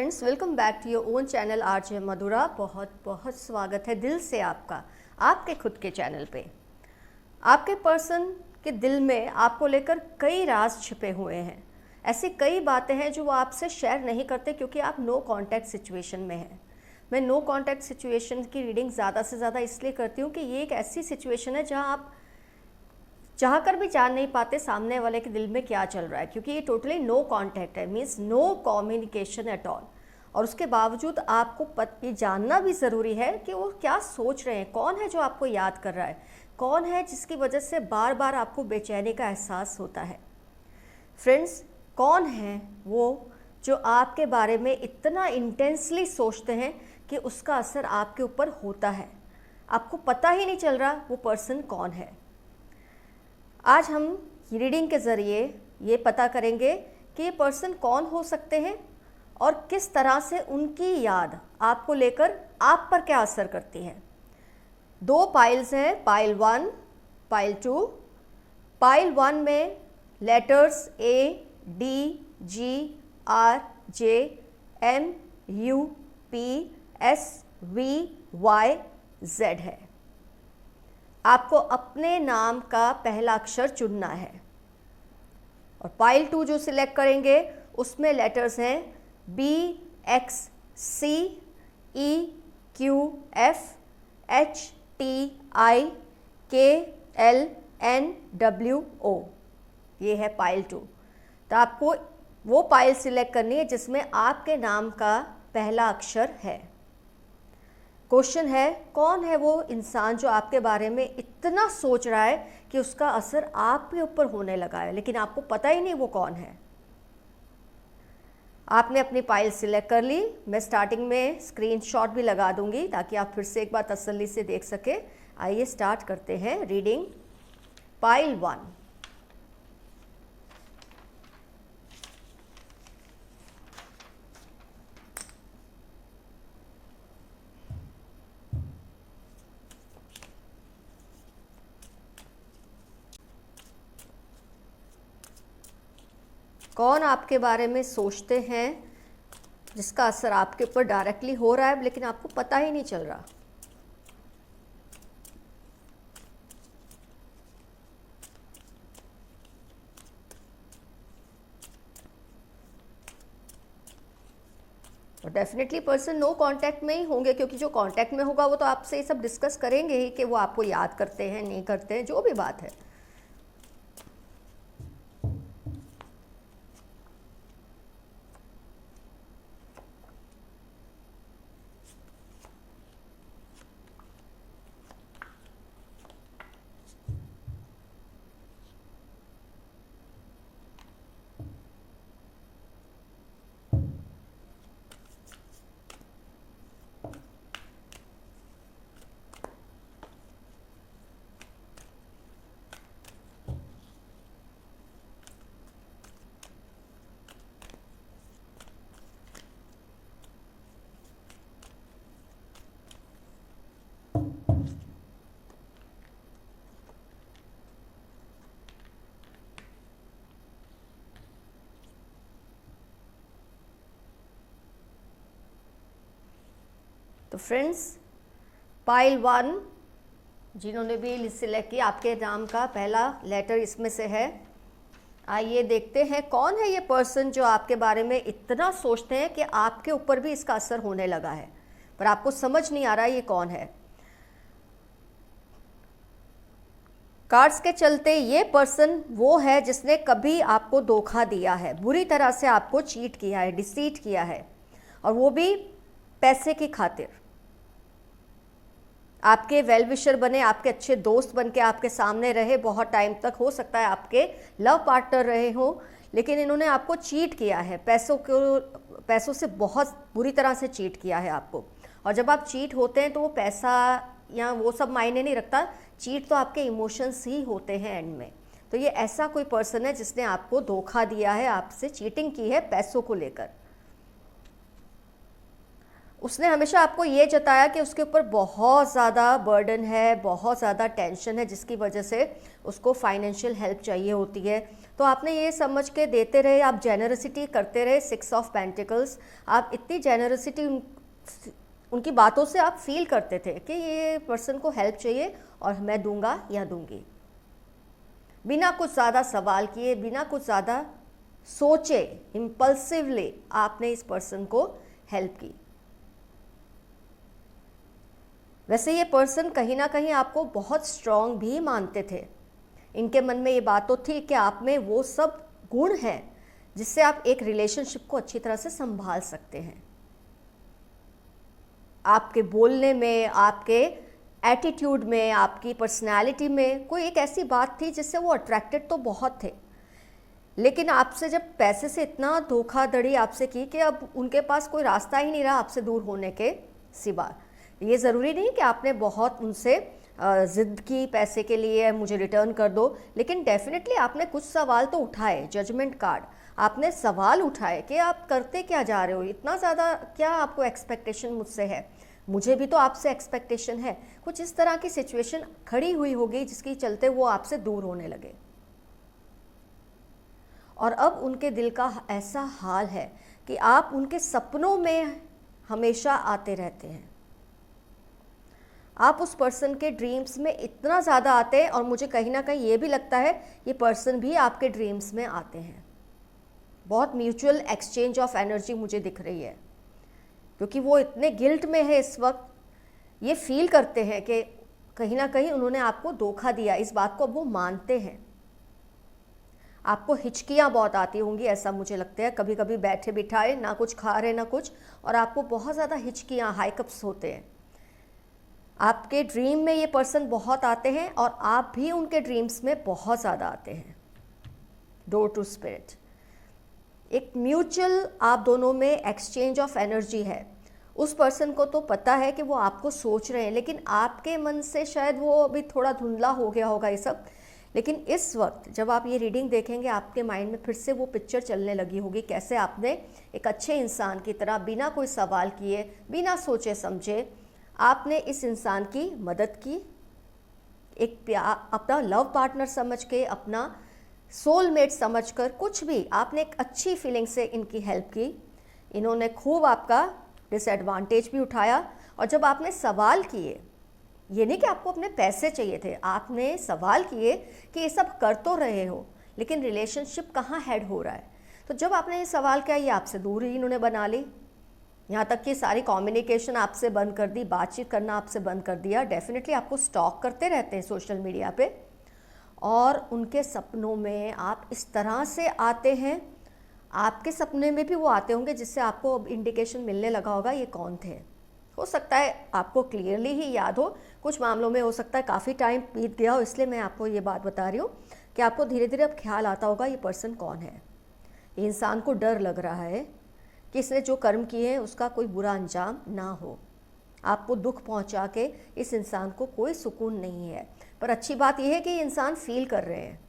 Friends, welcome back to your own channel RJ Madhura. बहुत बहुत स्वागत है दिल से आपका आपके खुद के चैनल पे। आपके पर्सन के दिल में आपको लेकर कई राज छिपे हुए हैं। ऐसी कई बातें हैं जो वो आपसे शेयर नहीं करते क्योंकि आप नो कांटेक्ट सिचुएशन में हैं। मैं नो कांटेक्ट सिचुएशन की रीडिंग ज़्यादा से ज़्यादा इसलिए करती हूँ कि ये एक ऐसी सिचुएशन है जहाँ आप चाह कर भी जान नहीं पाते सामने वाले के दिल में क्या चल रहा है, क्योंकि ये टोटली नो कांटेक्ट है, means no communication at all. और उसके बावजूद आपको ये जानना भी ज़रूरी है कि वो क्या सोच रहे हैं, कौन है जो आपको याद कर रहा है, कौन है जिसकी वजह से बार बार आपको बेचैनी का एहसास होता है। फ्रेंड्स, कौन है वो जो आपके बारे में इतना इंटेंसली सोचते हैं कि उसका असर आपके ऊपर होता है, आपको पता ही नहीं चल रहा वो पर्सन कौन है। आज हम रीडिंग के ज़रिए ये पता करेंगे कि ये पर्सन कौन हो सकते हैं और किस तरह से उनकी याद आपको लेकर आप पर क्या असर करती है। दो पाइल्स हैं, पाइल 1, पाइल 2। पाइल 1 में लेटर्स ADGRJMUPSVYZ है। आपको अपने नाम का पहला अक्षर चुनना है। और पाइल 2 जो सिलेक्ट करेंगे उसमें लेटर्स हैं BXCEQFHTIKLNWO। ये है पाइल 2। तो आपको वो पाइल सिलेक्ट करनी है जिसमें आपके नाम का पहला अक्षर है। क्वेश्चन है, कौन है वो इंसान जो आपके बारे में इतना सोच रहा है कि उसका असर आपके ऊपर होने लगा है, लेकिन आपको पता ही नहीं वो कौन है। आपने अपनी फाइल सिलेक्ट कर ली। मैं स्टार्टिंग में स्क्रीनशॉट भी लगा दूंगी ताकि आप फिर से एक बार तसल्ली से देख सके। आइए स्टार्ट करते हैं रीडिंग फाइल 1। कौन आपके बारे में सोचते हैं जिसका असर आपके ऊपर डायरेक्टली हो रहा है लेकिन आपको पता ही नहीं चल रहा। और डेफिनेटली पर्सन नो कांटेक्ट में ही होंगे, क्योंकि जो कांटेक्ट में होगा वो तो आपसे ये सब डिस्कस करेंगे ही कि वो आपको याद करते हैं नहीं करते हैं, जो भी बात है। तो फ्रेंड्स, पाइल 1 जिन्होंने भी सिलेक्ट किया, आपके नाम का पहला लेटर इसमें से है। आइए देखते हैं कौन है ये पर्सन जो आपके बारे में इतना सोचते हैं कि आपके ऊपर भी इसका असर होने लगा है, पर आपको समझ नहीं आ रहा ये कौन है। कार्ड्स के चलते ये पर्सन वो है जिसने कभी आपको धोखा दिया है, बुरी तरह से आपको चीट किया है, डिसीट किया है, और वो भी पैसे की खातिर। आपके वेल विशर बने, आपके अच्छे दोस्त बन के आपके सामने रहे बहुत टाइम तक, हो सकता है आपके लव पार्टनर रहे हो, लेकिन इन्होंने आपको चीट किया है, पैसों से बहुत बुरी तरह से चीट किया है आपको। और जब आप चीट होते हैं तो वो पैसा या वो सब मायने नहीं रखता, चीट तो आपके इमोशंस ही होते हैं एंड में। तो ये ऐसा कोई पर्सन है जिसने आपको धोखा दिया है, आपसे चीटिंग की है पैसों को लेकर। उसने हमेशा आपको ये जताया कि उसके ऊपर बहुत ज़्यादा बर्डन है, बहुत ज़्यादा टेंशन है, जिसकी वजह से उसको फाइनेंशियल हेल्प चाहिए होती है। तो आपने ये समझ के देते रहे, आप जेनरसिटी करते रहे। 6 ऑफ पेंटिकल्स, आप इतनी जेनरसिटी उनकी बातों से आप फील करते थे कि ये पर्सन को हेल्प चाहिए और मैं दूंगा या दूंगी। बिना कुछ ज़्यादा सवाल किए, बिना कुछ ज़्यादा सोचे, इम्पल्सिवली आपने इस पर्सन को हेल्प की। वैसे ये पर्सन कहीं ना कहीं आपको बहुत स्ट्रांग भी मानते थे। इनके मन में ये बात तो थी कि आप में वो सब गुण हैं जिससे आप एक रिलेशनशिप को अच्छी तरह से संभाल सकते हैं। आपके बोलने में, आपके एटीट्यूड में, आपकी पर्सनैलिटी में कोई एक ऐसी बात थी जिससे वो अट्रैक्टेड तो बहुत थे, लेकिन आपसे जब पैसे से इतना धोखाधड़ी आपसे की कि अब उनके पास कोई रास्ता ही नहीं रहा आपसे दूर होने के सिवा। ये ज़रूरी नहीं कि आपने बहुत उनसे ज़िद की पैसे के लिए, मुझे रिटर्न कर दो, लेकिन डेफिनेटली आपने कुछ सवाल तो उठाए। जजमेंट कार्ड, आपने सवाल उठाए कि आप करते क्या जा रहे हो, इतना ज़्यादा क्या आपको एक्सपेक्टेशन मुझसे है, मुझे भी तो आपसे एक्सपेक्टेशन है। कुछ इस तरह की सिचुएशन खड़ी हुई होगी जिसकी चलते वो आपसे दूर होने लगे। और अब उनके दिल का ऐसा हाल है कि आप उनके सपनों में हमेशा आते रहते हैं। आप उस पर्सन के ड्रीम्स में इतना ज़्यादा आते हैं, और मुझे कहीं ना कहीं ये भी लगता है ये पर्सन भी आपके ड्रीम्स में आते हैं। बहुत म्यूचुअल एक्सचेंज ऑफ एनर्जी मुझे दिख रही है, क्योंकि वो इतने गिल्ट में है इस वक्त, ये फील करते हैं कि कहीं ना कहीं उन्होंने आपको धोखा दिया। इस बात को अब वो मानते हैं। आपको हिचकियाँ बहुत आती होंगी, ऐसा मुझे लगता है। कभी कभी बैठे बिठाए, ना कुछ खा रहे ना कुछ, और आपको बहुत ज़्यादा हिचकियाँ, हाइकअप्स होते हैं। आपके ड्रीम में ये पर्सन बहुत आते हैं और आप भी उनके ड्रीम्स में बहुत ज़्यादा आते हैं। डोर टू स्पिरिट, एक म्यूचुअल आप दोनों में एक्सचेंज ऑफ एनर्जी है। उस पर्सन को तो पता है कि वो आपको सोच रहे हैं, लेकिन आपके मन से शायद वो अभी थोड़ा धुंधला हो गया होगा ये सब। लेकिन इस वक्त जब आप ये रीडिंग देखेंगे, आपके माइंड में फिर से वो पिक्चर चलने लगी होगी, कैसे आपने एक अच्छे इंसान की तरह बिना कोई सवाल किए, बिना सोचे समझे आपने इस इंसान की मदद की। एक अपना लव पार्टनर समझ के, अपना सोलमेट समझकर, कुछ भी आपने एक अच्छी फीलिंग से इनकी हेल्प की। इन्होंने खूब आपका डिसएडवांटेज भी उठाया। और जब आपने सवाल किए, ये नहीं कि आपको अपने पैसे चाहिए थे, आपने सवाल किए कि ये सब कर तो रहे हो, लेकिन रिलेशनशिप कहाँ हेड हो रहा है। तो जब आपने ये सवाल किया, ये आपसे दूरी इन्होंने बना ली। यहाँ तक कि सारी कम्युनिकेशन आपसे बंद कर दी, बातचीत करना आपसे बंद कर दिया। डेफिनेटली आपको स्टॉक करते रहते हैं सोशल मीडिया पे, और उनके सपनों में आप इस तरह से आते हैं। आपके सपने में भी वो आते होंगे, जिससे आपको अब इंडिकेशन मिलने लगा होगा ये कौन थे। हो सकता है आपको क्लियरली ही याद हो, कुछ मामलों में हो सकता है काफ़ी टाइम बीत गया हो, इसलिए मैं आपको ये बात बता रही हूँ कि आपको धीरे धीरे अब ख्याल आता होगा ये पर्सन कौन है। ये इंसान को डर लग रहा है कि इसने जो कर्म किए हैं उसका कोई बुरा अंजाम ना हो। आपको दुख पहुंचा के इस इंसान को कोई सुकून नहीं है। पर अच्छी बात यह है कि ये इंसान फील कर रहे हैं,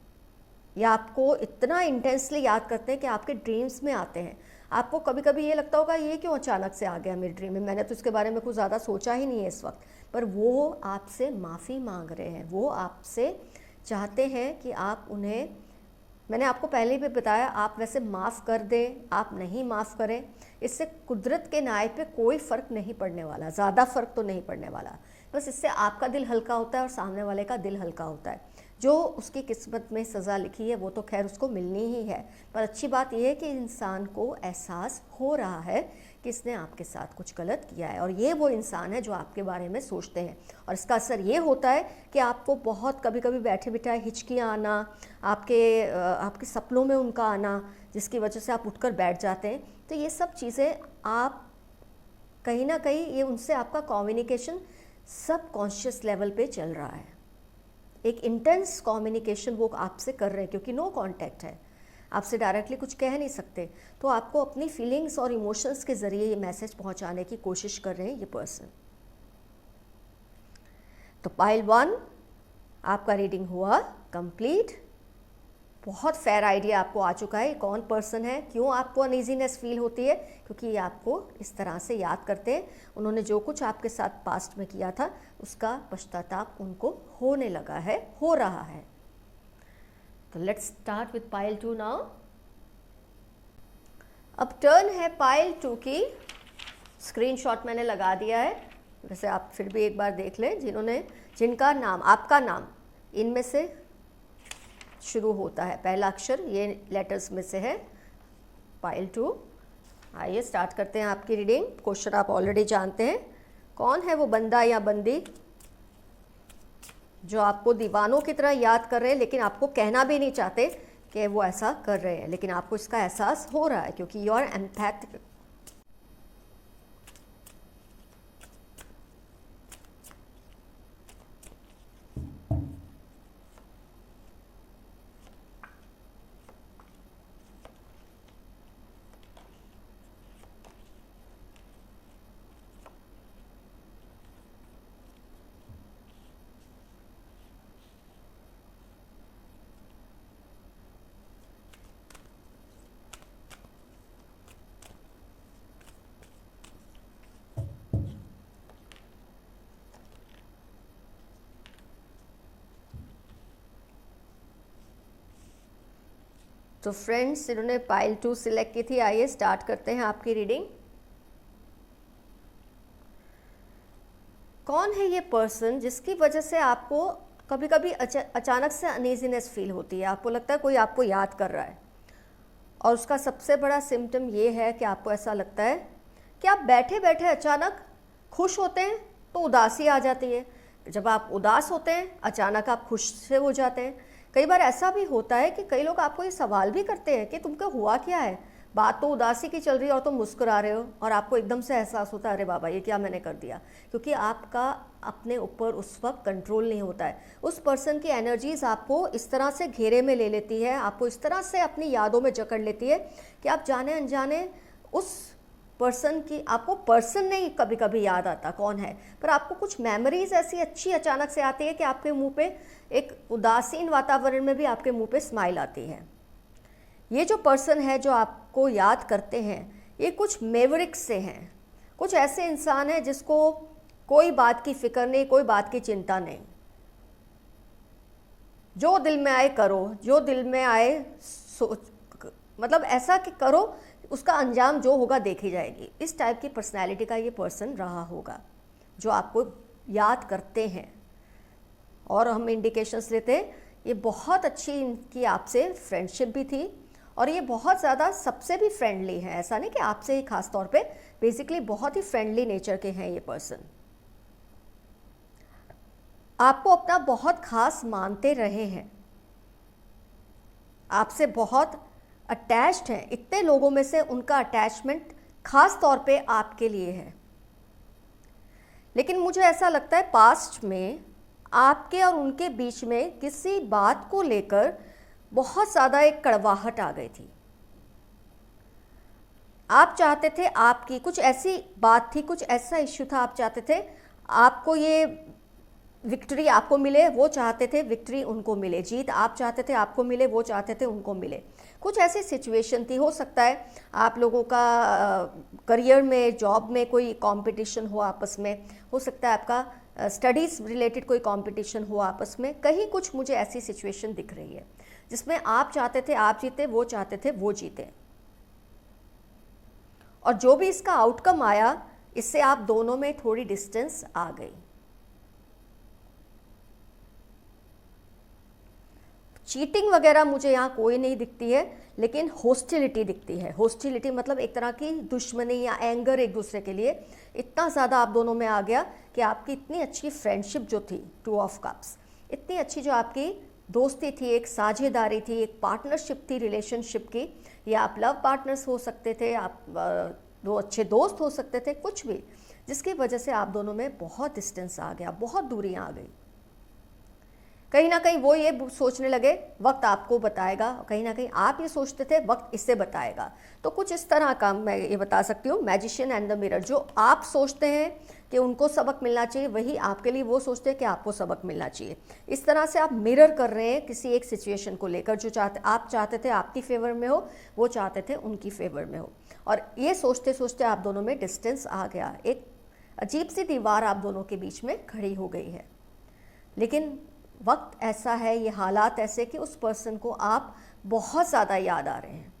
या आपको इतना इंटेंसली याद करते हैं कि आपके ड्रीम्स में आते हैं। आपको कभी कभी ये लगता होगा ये क्यों अचानक से आ गया मेरे ड्रीम में, मैंने तो इसके बारे में कुछ ज़्यादा सोचा ही नहीं है इस वक्त। पर वो आपसे माफ़ी मांग रहे हैं, वो आपसे चाहते हैं कि आप उन्हें, मैंने आपको पहले भी बताया, आप वैसे माफ़ कर दें, आप नहीं माफ़ करें, इससे कुदरत के न्याय पे कोई फ़र्क नहीं पड़ने वाला, ज़्यादा फ़र्क तो नहीं पड़ने वाला। बस इससे आपका दिल हल्का होता है और सामने वाले का दिल हल्का होता है। जो उसकी किस्मत में सज़ा लिखी है वो तो खैर उसको मिलनी ही है। पर अच्छी बात यह है कि इंसान को एहसास हो रहा है कि इसने आपके साथ कुछ गलत किया है, और ये वो इंसान है जो आपके बारे में सोचते हैं। और इसका असर ये होता है कि आपको बहुत कभी कभी बैठे बिठाए हिचकियाँ आना, आपके सपनों में उनका आना, जिसकी वजह से आप उठकर बैठ जाते हैं। तो ये सब चीज़ें आप कहीं ना कहीं, ये उनसे आपका कम्युनिकेशन सब कॉन्शियस लेवल पे चल रहा है। एक इंटेंस कम्युनिकेशन वो आपसे कर रहे हैं, क्योंकि नो कांटेक्ट है, आपसे डायरेक्टली कुछ कह नहीं सकते। तो आपको अपनी फीलिंग्स और इमोशंस के ज़रिए ये मैसेज पहुंचाने की कोशिश कर रहे हैं ये पर्सन। तो पाइल 1 आपका रीडिंग हुआ कंप्लीट। बहुत फेयर आइडिया आपको आ चुका है कौन पर्सन है, क्यों आपको अनईजीनेस फील होती है, क्योंकि ये आपको इस तरह से याद करते हैं। उन्होंने जो कुछ आपके साथ पास्ट में किया था उसका पश्चाताप उनको होने लगा है, हो रहा है। तो let's start with pile 2 now. अब टर्न है पाइल 2 की। स्क्रीनशॉट मैंने लगा दिया है, वैसे आप फिर भी एक बार देख लें। जिनका नाम, आपका नाम इनमें से शुरू होता है, पहला अक्षर ये लेटर्स में से है, पाइल 2। आइए स्टार्ट करते हैं आपकी रीडिंग। क्वेश्चन आप ऑलरेडी जानते हैं, कौन है वो बंदा या बंदी जो आपको दीवानों की तरह याद कर रहे हैं, लेकिन आपको कहना भी नहीं चाहते कि वो ऐसा कर रहे हैं, लेकिन आपको इसका एहसास हो रहा है क्योंकि यू आर एम्पैथिक। तो फ्रेंड्स, इन्होंने पाइल 2 सिलेक्ट की थी। आइए स्टार्ट करते हैं आपकी रीडिंग। कौन है ये पर्सन जिसकी वजह से आपको कभी कभी अचानक से अनईजीनेस फील होती है, आपको लगता है कोई आपको याद कर रहा है, और उसका सबसे बड़ा सिम्टम ये है कि आपको ऐसा लगता है कि आप बैठे बैठे अचानक खुश होते हैं तो उदासी आ जाती है, जब आप उदास होते हैं अचानक आप खुश से हो जाते हैं। कई बार ऐसा भी होता है कि कई लोग आपको ये सवाल भी करते हैं कि तुमको हुआ क्या है, बात तो उदासी की चल रही है और तुम मुस्कुरा रहे हो, और आपको एकदम से एहसास होता है अरे बाबा ये क्या मैंने कर दिया, क्योंकि आपका अपने ऊपर उस वक्त कंट्रोल नहीं होता है। उस पर्सन की एनर्जीज आपको इस तरह से घेरे में ले लेती है, आपको इस तरह से अपनी यादों में जकड़ लेती है कि आप जाने अनजाने उस पर्सन की, आपको पर्सन नहीं कभी कभी याद आता कौन है, पर आपको कुछ मेमोरीज ऐसी अच्छी अचानक से आती है कि आपके मुंह पे एक उदासीन वातावरण में भी आपके मुंह पे स्माइल आती है। ये जो पर्सन है जो आपको याद करते हैं, ये कुछ मेवरिक्स से हैं, कुछ ऐसे इंसान हैं जिसको कोई बात की फिक्र नहीं, कोई बात की चिंता नहीं, जो दिल में आए करो, जो दिल में आए मतलब ऐसा कि करो, उसका अंजाम जो होगा देखी जाएगी। इस टाइप की पर्सनैलिटी का ये पर्सन रहा होगा जो आपको याद करते हैं। और हम इंडिकेशंस लेते हैं, ये बहुत अच्छी इनकी आपसे फ्रेंडशिप भी थी, और ये बहुत ज़्यादा सबसे भी फ्रेंडली है, ऐसा नहीं कि आपसे ही खास तौर पे, बेसिकली बहुत ही फ्रेंडली नेचर के हैं ये पर्सन। आपको अपना बहुत खास मानते रहे हैं, आपसे बहुत अटैच्ड हैं, इतने लोगों में से उनका अटैचमेंट खास तौर पे आपके लिए है। लेकिन मुझे ऐसा लगता है पास्ट में आपके और उनके बीच में किसी बात को लेकर बहुत ज़्यादा एक कड़वाहट आ गई थी। आप चाहते थे, आपकी कुछ ऐसी बात थी, कुछ ऐसा इश्यू था, आप चाहते थे आपको ये विक्ट्री आपको मिले, वो चाहते थे विक्ट्री उनको मिले, जीत आप चाहते थे आपको मिले, वो चाहते थे उनको मिले। कुछ ऐसी सिचुएशन थी। हो सकता है आप लोगों का करियर में, जॉब में कोई कंपटीशन हो आपस में, हो सकता है आपका स्टडीज़ रिलेटेड कोई कंपटीशन हो आपस में, कहीं कुछ मुझे ऐसी सिचुएशन दिख रही है जिसमें आप चाहते थे आप जीते, वो चाहते थे वो जीते, और जो भी इसका आउटकम आया इससे आप दोनों में थोड़ी डिस्टेंस आ गई। चीटिंग वगैरह मुझे यहाँ कोई नहीं दिखती है, लेकिन हॉस्टिलिटी दिखती है। हॉस्टिलिटी मतलब एक तरह की दुश्मनी या एंगर एक दूसरे के लिए इतना ज़्यादा आप दोनों में आ गया कि आपकी इतनी अच्छी फ्रेंडशिप जो थी, 2 ऑफ कप्स, इतनी अच्छी जो आपकी दोस्ती थी, एक साझेदारी थी, एक पार्टनरशिप थी रिलेशनशिप की, या आप लव पार्टनर्स हो सकते थे, आप 2 अच्छे दोस्त हो सकते थे, कुछ भी, जिसकी वजह से आप दोनों में बहुत डिस्टेंस आ गया, बहुत दूरियाँ आ गई। कहीं ना कहीं वो ये सोचने लगे वक्त आपको बताएगा, कहीं ना कहीं आप ये सोचते थे वक्त इससे बताएगा। तो कुछ इस तरह का मैं ये बता सकती हूँ, मैजिशियन एंड द मिरर। जो आप सोचते हैं कि उनको सबक मिलना चाहिए, वही आपके लिए वो सोचते हैं कि आपको सबक मिलना चाहिए। इस तरह से आप मिरर कर रहे हैं किसी एक सिचुएशन को लेकर। जो आप चाहते थे आपकी फेवर में हो, वो चाहते थे उनकी फेवर में हो, और ये सोचते सोचते आप दोनों में डिस्टेंस आ गया, एक अजीब सी दीवार आप दोनों के बीच में खड़ी हो गई है। लेकिन वक्त ऐसा है, ये हालात ऐसे कि उस पर्सन को आप बहुत ज़्यादा याद आ रहे हैं।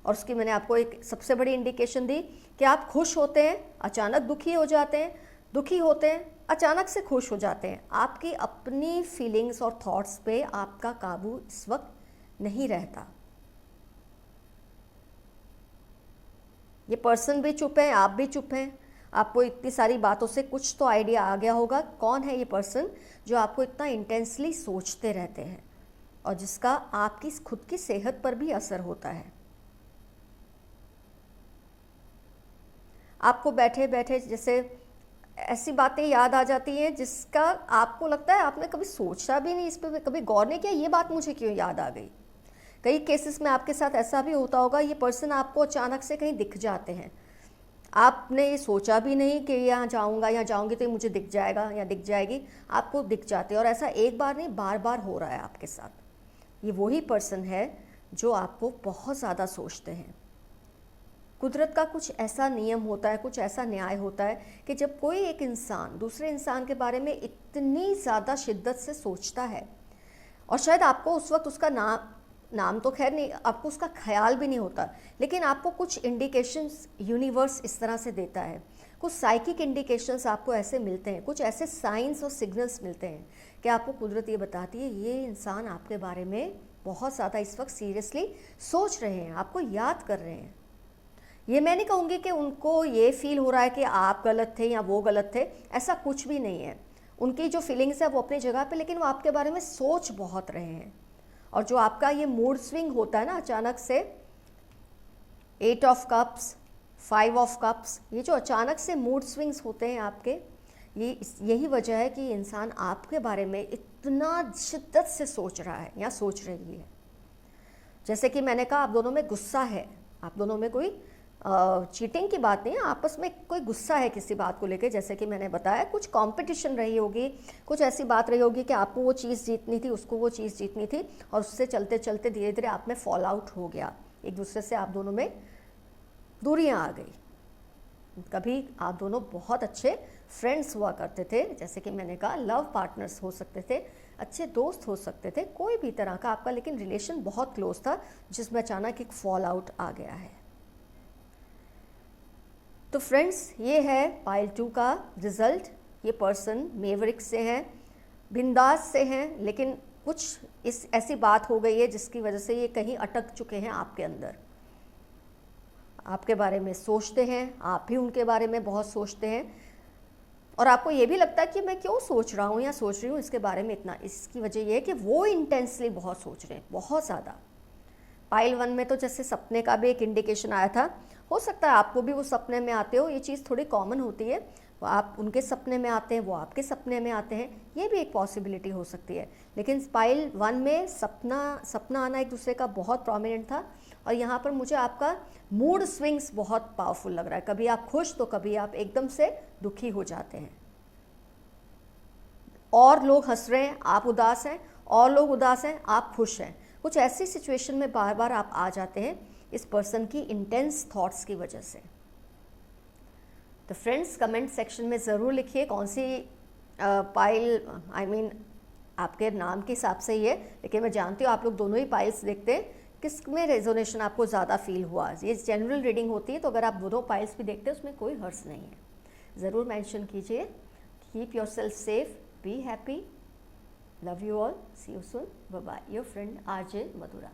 और उसकी मैंने आपको एक सबसे बड़ी इंडिकेशन दी कि आप खुश होते हैं, अचानक दुखी हो जाते हैं, दुखी होते हैं, अचानक से खुश हो जाते हैं। आपकी अपनी फीलिंग्स और थॉट्स पे आपका काबू इस वक्त नहीं रहता। ये पर्सन भी चुप है, आप भी चुप हैं। आपको इतनी सारी बातों से कुछ तो आइडिया आ गया होगा कौन है ये पर्सन जो आपको इतना इंटेंसली सोचते रहते हैं और जिसका आपकी खुद की सेहत पर भी असर होता है। आपको बैठे बैठे जैसे ऐसी बातें याद आ जाती हैं जिसका आपको लगता है आपने कभी सोचा भी नहीं, इस पर कभी गौर नहीं किया, ये बात मुझे क्यों याद आ गई। कई केसेस में आपके साथ ऐसा भी होता होगा, ये पर्सन आपको अचानक से कहीं दिख जाते हैं, आपने ये सोचा भी नहीं कि यहाँ जाऊँगा या जाऊँगी तो ये मुझे दिख जाएगा या दिख जाएगी, आपको दिख जाते हैं। और ऐसा एक बार नहीं, बार बार हो रहा है आपके साथ। ये वही पर्सन है जो आपको बहुत ज़्यादा सोचते हैं। कुदरत का कुछ ऐसा नियम होता है, कुछ ऐसा न्याय होता है कि जब कोई एक इंसान दूसरे इंसान के बारे में इतनी ज़्यादा शिद्दत से सोचता है, और शायद आपको उस वक्त उसका नाम तो खैर नहीं, आपको उसका ख्याल भी नहीं होता, लेकिन आपको कुछ इंडिकेशंस यूनिवर्स इस तरह से देता है, कुछ साइकिक इंडिकेशंस आपको ऐसे मिलते हैं, कुछ ऐसे साइंस और सिग्नल्स मिलते हैं कि आपको कुदरत ये बताती है ये इंसान आपके बारे में बहुत ज़्यादा इस वक्त सीरियसली सोच रहे हैं, आपको याद कर रहे हैं। ये मैं नहीं कहूँगी कि उनको ये फील हो रहा है कि आप गलत थे या वो गलत थे, ऐसा कुछ भी नहीं है। उनकी जो फीलिंग्स है वो अपनी जगह पे, लेकिन वो आपके बारे में सोच बहुत रहे हैं। और जो आपका ये मूड स्विंग होता है ना अचानक से, 8 ऑफ कप्स, 5 ऑफ कप्स, ये जो अचानक से मूड स्विंग्स होते हैं आपके, यही वजह है कि इंसान आपके बारे में इतना शिद्दत से सोच रहा है या सोच रही है। जैसे कि मैंने कहा, आप दोनों में गुस्सा है, आप दोनों में कोई चीटिंग की बात नहीं है, आपस में कोई गुस्सा है किसी बात को लेके। जैसे कि मैंने बताया, कुछ कंपटीशन रही होगी, कुछ ऐसी बात रही होगी कि आपको वो चीज़ जीतनी थी, उसको वो चीज़ जीतनी थी, और उससे चलते चलते धीरे धीरे आप में फॉल आउट हो गया, एक दूसरे से आप दोनों में दूरियां आ गई। कभी आप दोनों बहुत अच्छे फ्रेंड्स हुआ करते थे, जैसे कि मैंने कहा लव पार्टनर्स हो सकते थे, अच्छे दोस्त हो सकते थे, कोई भी तरह का आपका लेकिन रिलेशन बहुत क्लोज था, जिसमें अचानक एक फॉल आउट आ गया है। तो फ्रेंड्स, ये है पाइल 2 का रिजल्ट। ये पर्सन मेवरिक से हैं, बिंदास से हैं, लेकिन कुछ ऐसी बात हो गई है जिसकी वजह से ये कहीं अटक चुके हैं आपके अंदर। आपके बारे में सोचते हैं, आप भी उनके बारे में बहुत सोचते हैं, और आपको ये भी लगता है कि मैं क्यों सोच रहा हूँ या सोच रही हूँ इसके बारे में इतना। इसकी वजह ये है कि वो इंटेंसली बहुत सोच रहे हैं, बहुत ज़्यादा। पाइल 1 में तो जैसे सपने का भी एक इंडिकेशन आया था, हो सकता है आपको भी वो सपने में आते हो, ये चीज़ थोड़ी कॉमन होती है, आप उनके सपने में आते हैं, वो आपके सपने में आते हैं, ये भी एक पॉसिबिलिटी हो सकती है। लेकिन पाइल 1 में सपना आना एक दूसरे का बहुत प्रोमिनेंट था, और यहाँ पर मुझे आपका मूड स्विंग्स बहुत पावरफुल लग रहा है। कभी आप खुश तो कभी आप एकदम से दुखी हो जाते हैं, और लोग हंस रहे हैं, आप उदास हैं, और लोग उदास हैं, आप खुश हैं। कुछ ऐसी सिचुएशन में बार बार आप आ जाते हैं इस पर्सन की इंटेंस थॉट्स की वजह से। तो फ्रेंड्स, कमेंट सेक्शन में ज़रूर लिखिए कौन सी पाइल, आपके नाम के हिसाब से ही है, लेकिन मैं जानती हूँ आप लोग दोनों ही पाइल्स देखते हैं, किस में रेजोनेशन आपको ज़्यादा फील हुआ। ये जनरल रीडिंग होती है, तो अगर आप दोनों पाइल्स भी देखते हैं उसमें कोई हर्ज नहीं है। ज़रूर मेंशन कीजिए। Keep yourself safe, be happy, love you all, see you soon, bye bye. Your friend RJ Mathura.